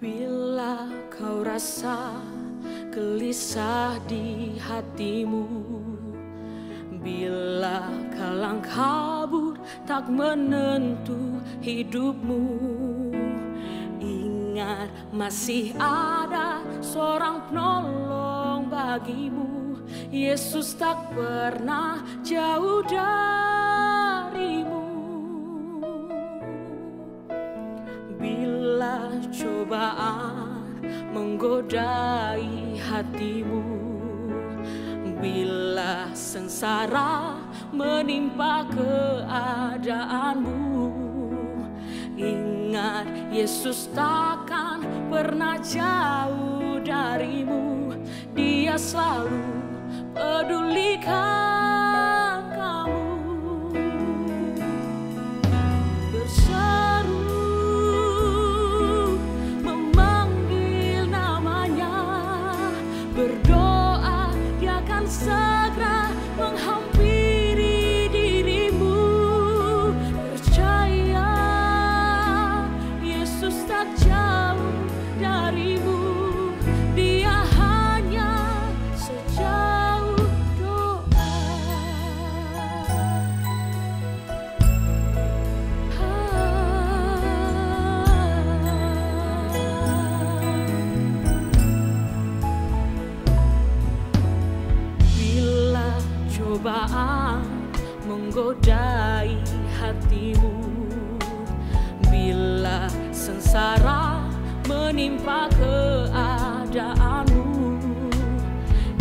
Bila kau rasa gelisah di hatimu, bila kalang kabut tak menentu hidupmu, ingat masih ada seorang penolong bagimu. Yesus tak pernah jauh darimu. Bila cobaan menggodai hatimu, bila sengsara menimpa keadaanmu, ingat Yesus takkan pernah jauh darimu. Dia selalu pedulikan kamu. Berseru memanggil namanya, berdoa dia akan segera menghampiri dirimu. Percaya Yesus tak jauh darimu. Dia hanya sejauh doa. Bila cobaan menggodai hatimu, bila sengsara menimpa keadaanmu,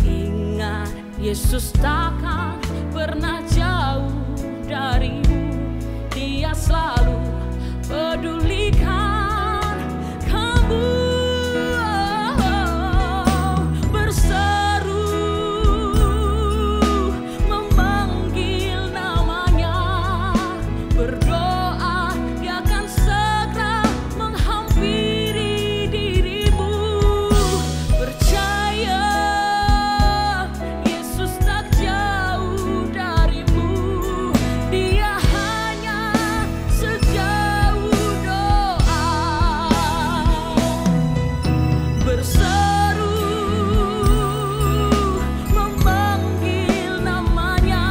ingat Yesus takkan pernah jauh darimu. Dia selalu pedulikan kamu. Berseru memanggil namanya, berdoa dia akan segera menghampiri dirimu. Percaya Yesus tak jauh darimu. Dia hanya sejauh doa. Berseru memanggil namanya,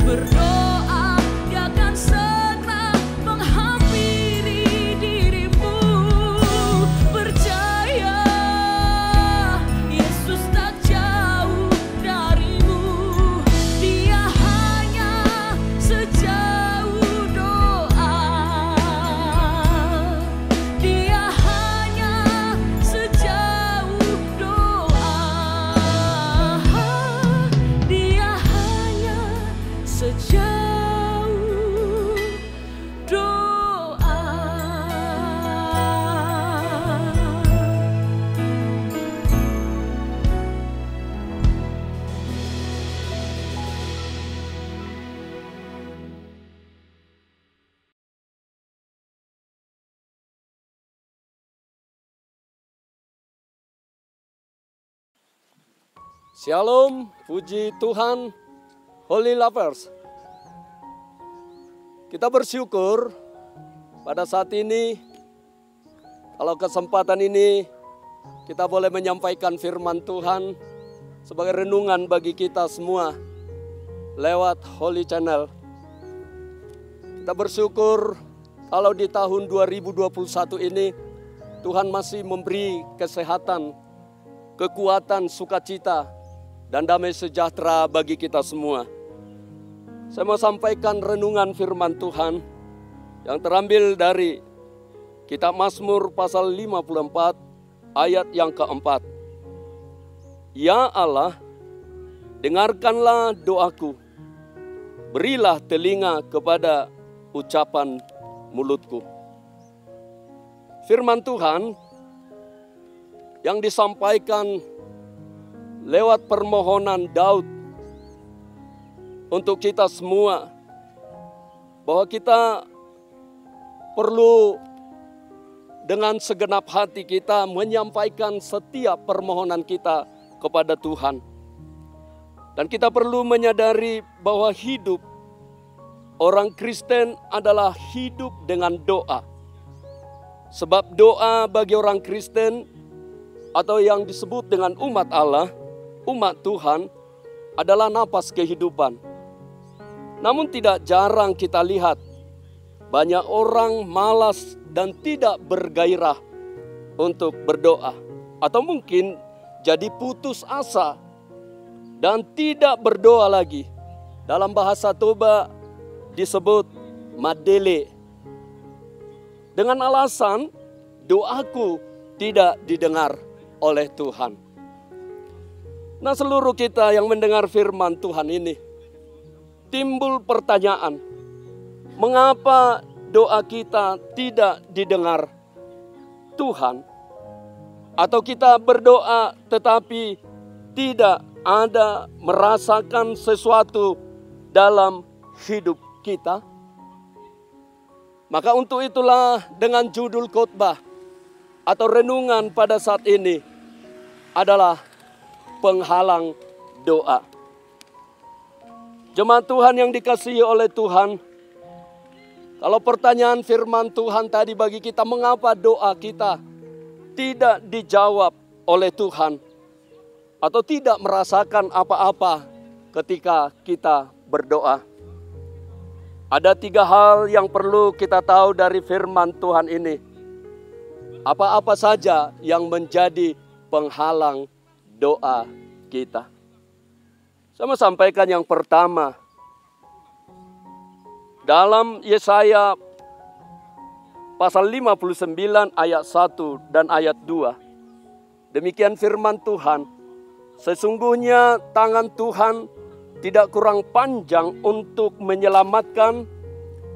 berdoa dia akan segera menghampiri dirimu. Percaya Yesus tak jauh darimu. Dia hanya sejauh doa. Dia hanya sejauh doa. Dia hanya sejauh doa. Shalom, puji Tuhan, Holy Lovers. Kita bersyukur pada saat ini, kalau kesempatan ini kita boleh menyampaikan firman Tuhan sebagai renungan bagi kita semua lewat Holy Channel. Kita bersyukur kalau di tahun 2021 ini Tuhan masih memberi kesehatan, kekuatan, sukacita, dan damai sejahtera bagi kita semua. Saya mau sampaikan renungan firman Tuhan yang terambil dari Kitab Mazmur pasal 54 ayat yang keempat. Ya Allah, dengarkanlah doaku, berilah telinga kepada ucapan mulutku. Firman Tuhan yang disampaikan lewat permohonan Daud untuk kita semua, bahwa kita perlu dengan segenap hati kita menyampaikan setiap permohonan kita kepada Tuhan. Dan kita perlu menyadari bahwa hidup orang Kristen adalah hidup dengan doa. Sebab doa bagi orang Kristen atau yang disebut dengan umat Allah, umat Tuhan adalah napas kehidupan. Namun tidak jarang kita lihat banyak orang malas dan tidak bergairah untuk berdoa. Atau mungkin jadi putus asa dan tidak berdoa lagi. Dalam bahasa Toba disebut madele. Dengan alasan doaku tidak didengar oleh Tuhan. Nah, seluruh kita yang mendengar firman Tuhan ini, timbul pertanyaan, mengapa doa kita tidak didengar Tuhan? Atau kita berdoa tetapi tidak ada merasakan sesuatu dalam hidup kita? Maka untuk itulah dengan judul khotbah atau renungan pada saat ini adalah penghalang doa. Jemaat Tuhan yang dikasihi oleh Tuhan, kalau pertanyaan firman Tuhan tadi bagi kita, mengapa doa kita tidak dijawab oleh Tuhan atau tidak merasakan apa-apa ketika kita berdoa? Ada 3 hal yang perlu kita tahu dari firman Tuhan ini. Apa-apa saja yang menjadi penghalang doa kita. Saya mau sampaikan yang pertama. Dalam Yesaya pasal 59 ayat 1 dan ayat 2. Demikian firman Tuhan. Sesungguhnya tangan Tuhan tidak kurang panjang untuk menyelamatkan,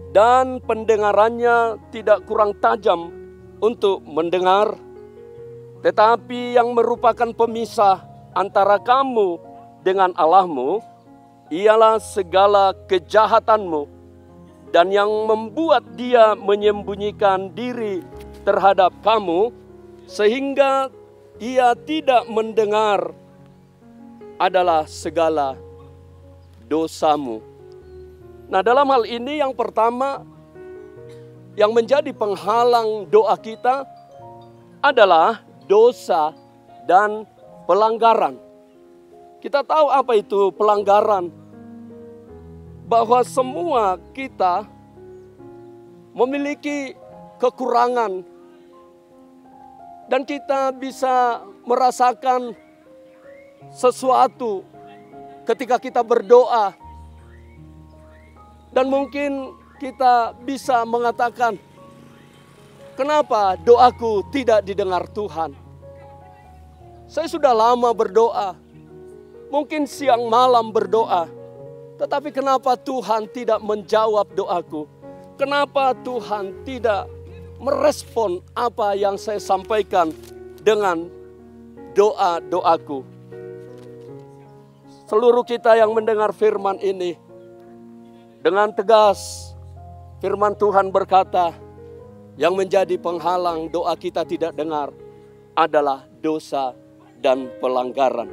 dan pendengarannya tidak kurang tajam untuk mendengar. Tetapi yang merupakan pemisah antara kamu dengan Allahmu ialah segala kejahatanmu, dan yang membuat dia menyembunyikan diri terhadap kamu sehingga ia tidak mendengar adalah segala dosamu. Nah, dalam hal ini yang pertama yang menjadi penghalang doa kita adalah dosa dan pelanggaran. Kita tahu apa itu pelanggaran. Bahwa semua kita memiliki kekurangan. Dan kita bisa merasakan sesuatu ketika kita berdoa. Dan mungkin kita bisa mengatakan, kenapa doaku tidak didengar Tuhan? Saya sudah lama berdoa. Mungkin siang malam berdoa. Tetapi kenapa Tuhan tidak menjawab doaku? Kenapa Tuhan tidak merespon apa yang saya sampaikan dengan doa-doaku? Seluruh kita yang mendengar firman ini, dengan tegas firman Tuhan berkata, yang menjadi penghalang doa kita tidak dengar adalah dosa dan pelanggaran.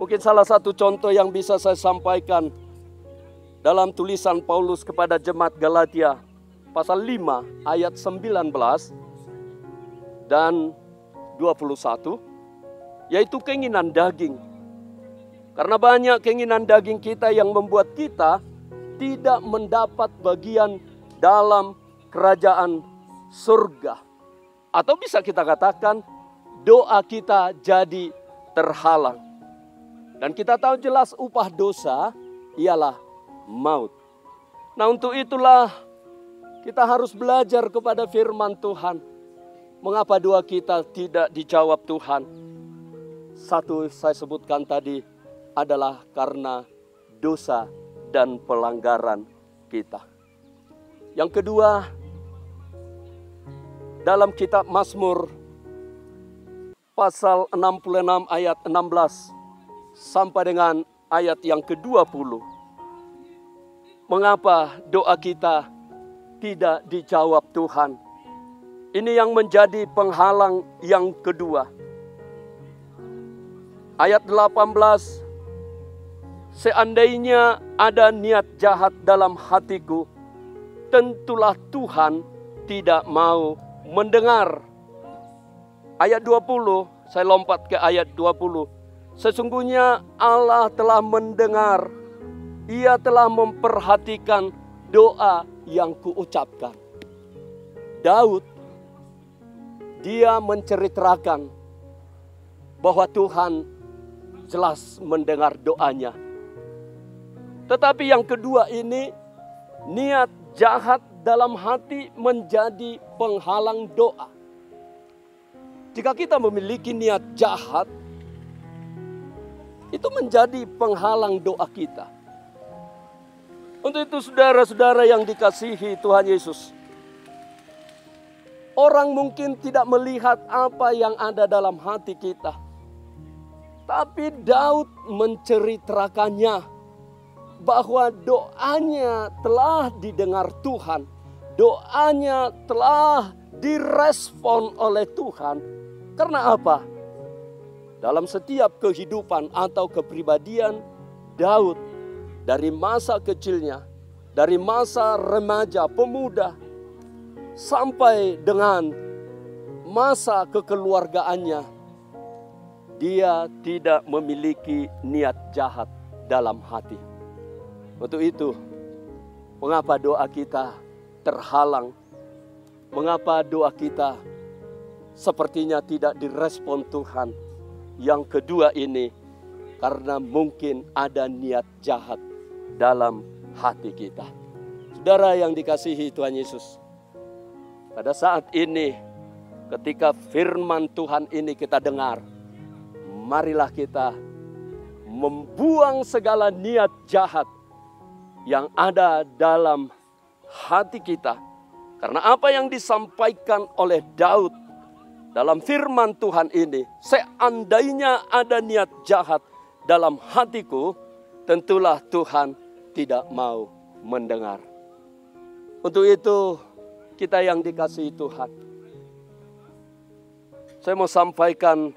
Mungkin salah satu contoh yang bisa saya sampaikan dalam tulisan Paulus kepada jemaat Galatia pasal 5 ayat 19 dan 21, yaitu keinginan daging. Karena banyak keinginan daging kita yang membuat kita tidak mendapat bagian dalam kerajaan surga. Atau bisa kita katakan doa kita jadi terhalang. Dan kita tahu jelas upah dosa ialah maut. Nah, untuk itulah kita harus belajar kepada firman Tuhan. Mengapa doa kita tidak dijawab Tuhan? Satu saya sebutkan tadi adalah karena dosa dan pelanggaran kita. Yang kedua, dalam kitab Mazmur pasal 66 ayat 16 sampai dengan ayat yang ke-20. Mengapa doa kita tidak dijawab Tuhan? Ini yang menjadi penghalang yang kedua. Ayat 18, seandainya ada niat jahat dalam hatiku, tentulah Tuhan tidak mau mendengar. Ayat 20, saya lompat ke ayat 20. Sesungguhnya Allah telah mendengar, Ia telah memperhatikan doa yang kuucapkan. Daud, dia menceritakan bahwa Tuhan jelas mendengar doanya. Tetapi yang kedua ini, niat jahat dalam hati menjadi penghalang doa. Jika kita memiliki niat jahat, itu menjadi penghalang doa kita. Untuk itu saudara-saudara yang dikasihi Tuhan Yesus, orang mungkin tidak melihat apa yang ada dalam hati kita. Tapi Daud menceritakannya bahwa doanya telah didengar Tuhan. Doanya telah direspon oleh Tuhan. Karena apa? Dalam setiap kehidupan atau kepribadian Daud, dari masa kecilnya, dari masa remaja, pemuda, sampai dengan masa kekeluargaannya, dia tidak memiliki niat jahat dalam hati. Untuk itu, mengapa doa kita terhalang? Mengapa doa kita sepertinya tidak direspon Tuhan? Yang kedua ini, karena mungkin ada niat jahat dalam hati kita. Saudara yang dikasihi Tuhan Yesus, pada saat ini, ketika firman Tuhan ini kita dengar, marilah kita membuang segala niat jahat yang ada dalam hati kita. Karena apa yang disampaikan oleh Daud dalam firman Tuhan ini, seandainya ada niat jahat dalam hatiku, tentulah Tuhan tidak mau mendengar. Untuk itu, kita yang dikasihi Tuhan, saya mau sampaikan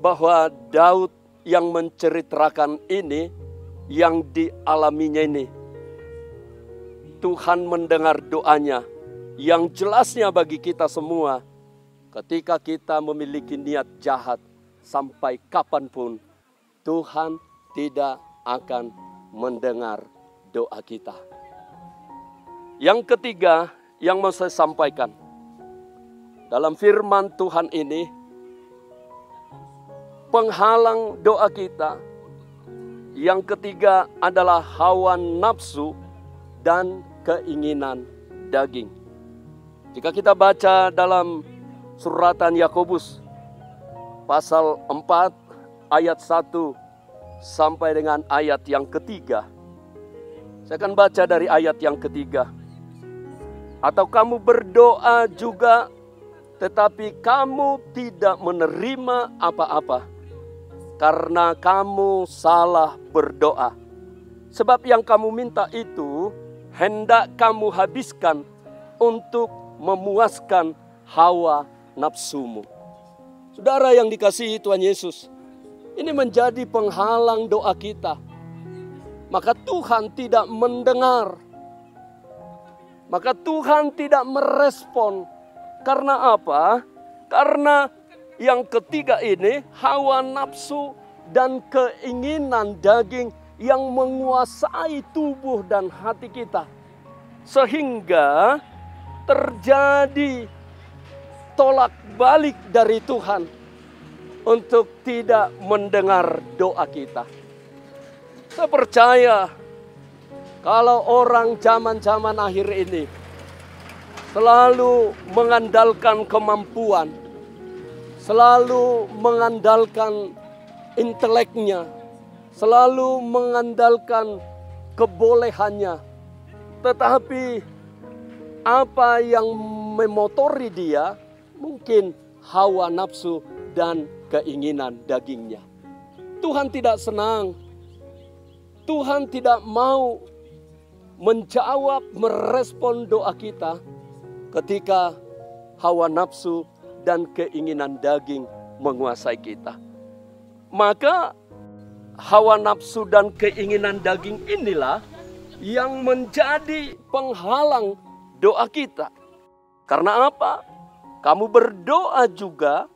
bahwa Daud yang menceritakan ini, yang dialaminya ini, Tuhan mendengar doanya. Yang jelasnya bagi kita semua, ketika kita memiliki niat jahat, sampai kapanpun Tuhan tidak akan mendengar doa kita. Yang ketiga yang mau saya sampaikan, dalam firman Tuhan ini, penghalang doa kita, yang ketiga adalah hawa nafsu dan keinginan daging. Jika kita baca dalam suratan Yakobus pasal 4 ayat 1 sampai dengan ayat yang ketiga. Saya akan baca dari ayat yang ketiga. Atau kamu berdoa juga, tetapi kamu tidak menerima apa-apa, karena kamu salah berdoa. Sebab yang kamu minta itu hendak kamu habiskan untuk memuaskan hawa nafsumu. Saudara yang dikasihi Tuhan Yesus, ini menjadi penghalang doa kita. Maka Tuhan tidak mendengar. Maka Tuhan tidak merespon. Karena apa? Karena yang ketiga ini, hawa nafsu dan keinginan daging yang menguasai tubuh dan hati kita. Sehingga terjadi tolak balik dari Tuhan untuk tidak mendengar doa kita. Saya percaya kalau orang zaman-zaman akhir ini selalu mengandalkan kemampuan, selalu mengandalkan inteleknya, selalu mengandalkan kebolehannya. Tetapi apa yang memotori dia mungkin hawa nafsu dan keinginan dagingnya. Tuhan tidak senang. Tuhan tidak mau menjawab, merespon doa kita ketika hawa nafsu dan keinginan daging menguasai kita. Maka hawa nafsu dan keinginan daging inilah yang menjadi penghalang doa kita. Karena apa? Kamu berdoa juga,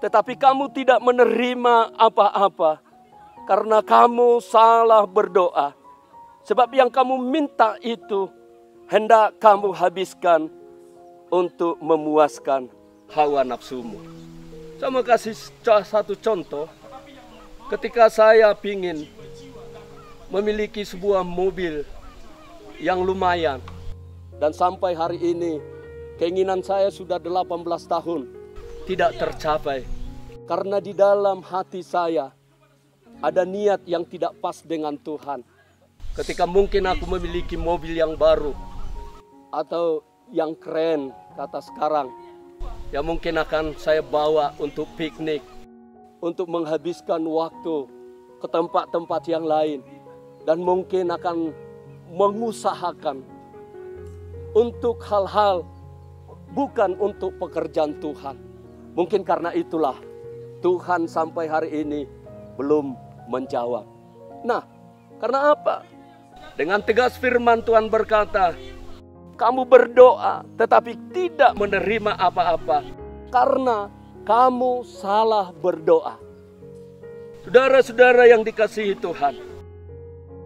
tetapi kamu tidak menerima apa-apa. Karena kamu salah berdoa. Sebab yang kamu minta itu hendak kamu habiskan untuk memuaskan hawa nafsumu. Saya mau kasih satu contoh. Ketika saya ingin memiliki sebuah mobil yang lumayan. Dan sampai hari ini keinginan saya sudah 18 tahun tidak tercapai. Karena di dalam hati saya ada niat yang tidak pas dengan Tuhan. Ketika mungkin aku memiliki mobil yang baru atau yang keren kata sekarang, yang mungkin akan saya bawa untuk piknik, untuk menghabiskan waktu ke tempat-tempat yang lain, dan mungkin akan mengusahakan untuk hal-hal bukan untuk pekerjaan Tuhan. Mungkin karena itulah Tuhan sampai hari ini belum menjawab. Nah, karena apa? Dengan tegas firman Tuhan berkata, kamu berdoa tetapi tidak menerima apa-apa karena kamu salah berdoa. Saudara-saudara yang dikasihi Tuhan,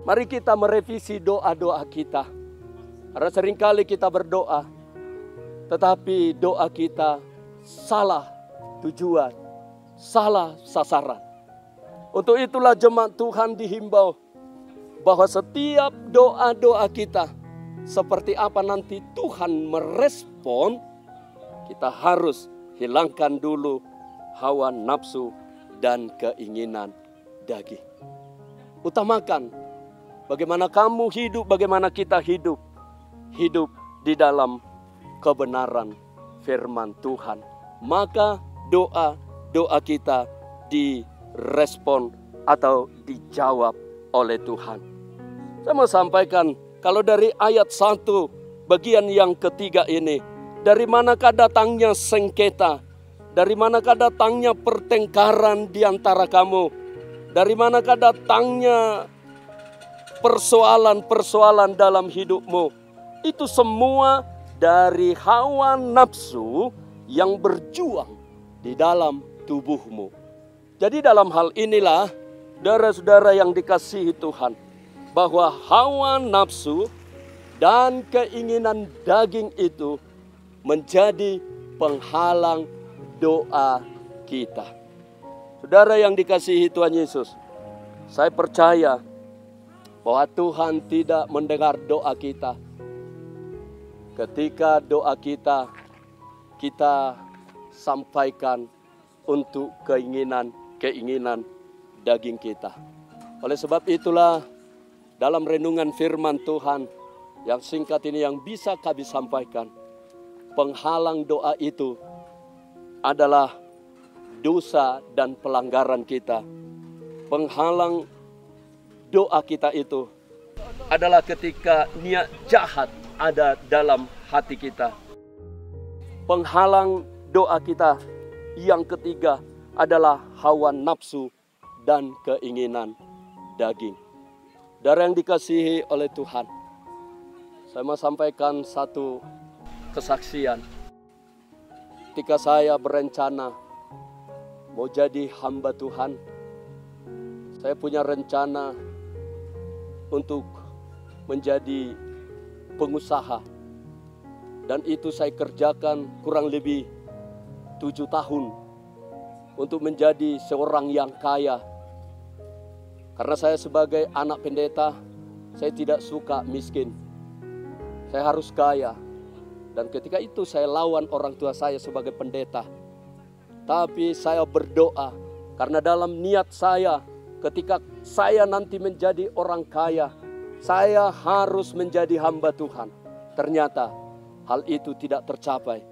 mari kita merevisi doa-doa kita. Karena seringkali kita berdoa, tetapi doa kita salah tujuan, salah sasaran. Untuk itulah jemaat Tuhan dihimbau bahwa setiap doa-doa kita, seperti apa nanti Tuhan merespon, kita harus hilangkan dulu hawa nafsu dan keinginan daging. Utamakan bagaimana kamu hidup, bagaimana kita hidup. Hidup di dalam kebenaran firman Tuhan. Maka doa-doa kita direspon atau dijawab oleh Tuhan. Saya mau sampaikan, kalau dari ayat 1 bagian yang ketiga ini, dari manakah datangnya sengketa? Dari manakah datangnya pertengkaran di antara kamu? Dari manakah datangnya persoalan-persoalan dalam hidupmu? Itu semua dari hawa nafsu yang berjuang di dalam tubuhmu. Jadi dalam hal inilah, saudara-saudara yang dikasihi Tuhan, bahwa hawa nafsu dan keinginan daging itu menjadi penghalang doa kita. Saudara yang dikasihi Tuhan Yesus, saya percaya bahwa Tuhan tidak mendengar doa kita ketika doa kita sampaikan untuk keinginan daging kita. Oleh sebab itulah, dalam renungan firman Tuhan yang singkat ini yang bisa kami sampaikan, penghalang doa itu adalah dosa dan pelanggaran kita. Penghalang doa kita itu adalah ketika niat jahat ada dalam hati kita. Penghalang doa kita yang ketiga adalah hawa nafsu dan keinginan daging. Saudara yang dikasihi oleh Tuhan, saya mau sampaikan satu kesaksian. Ketika saya berencana mau jadi hamba Tuhan, saya punya rencana untuk menjadi pengusaha. Dan itu saya kerjakan kurang lebih 7 tahun untuk menjadi seorang yang kaya. Karena saya sebagai anak pendeta, saya tidak suka miskin. Saya harus kaya. Dan ketika itu saya lawan orang tua saya sebagai pendeta. Tapi saya berdoa, karena dalam niat saya, ketika saya nanti menjadi orang kaya, saya harus menjadi hamba Tuhan. Ternyata hal itu tidak tercapai,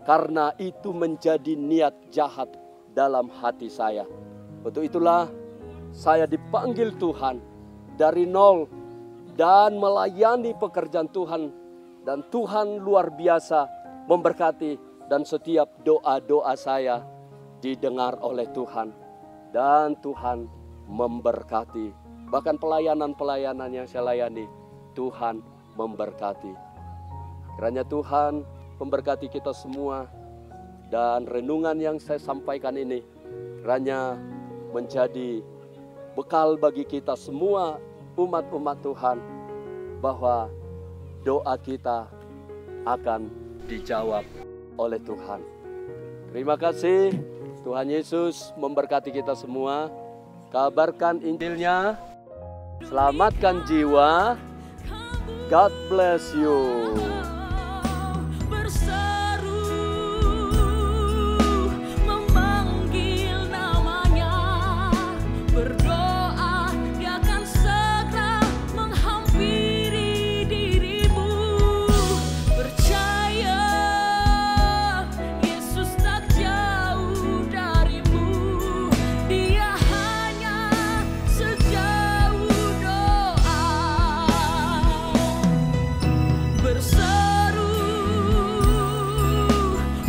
karena itu menjadi niat jahat dalam hati saya. Untuk itulah saya dipanggil Tuhan dari nol dan melayani pekerjaan Tuhan. Dan Tuhan luar biasa memberkati, dan setiap doa-doa saya didengar oleh Tuhan. Dan Tuhan memberkati. Bahkan pelayanan-pelayanan yang saya layani, Tuhan memberkati. Kiranya Tuhan memberkati kita semua. Dan renungan yang saya sampaikan ini kiranya menjadi bekal bagi kita semua umat-umat Tuhan, bahwa doa kita akan dijawab oleh Tuhan. Terima kasih. Tuhan Yesus memberkati kita semua. Kabarkan Injilnya, selamatkan jiwa. God bless you. Berseru memanggil namanya, berdoa dia akan segera menghampiri dirimu. Percaya Yesus tak jauh darimu, dia hanya sejauh doa. Berseru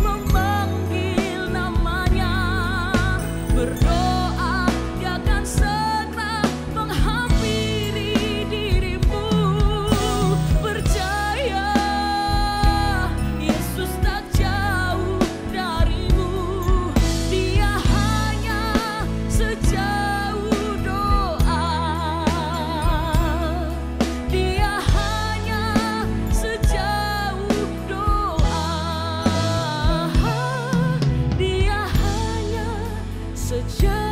memanggil namanya, berdoa dia akan segera menghampiri dirimu. Percaya Yesus tak jauh darimu, dia hanya sejauh doa. Dia hanya sejauh doa. Dia hanya sejauh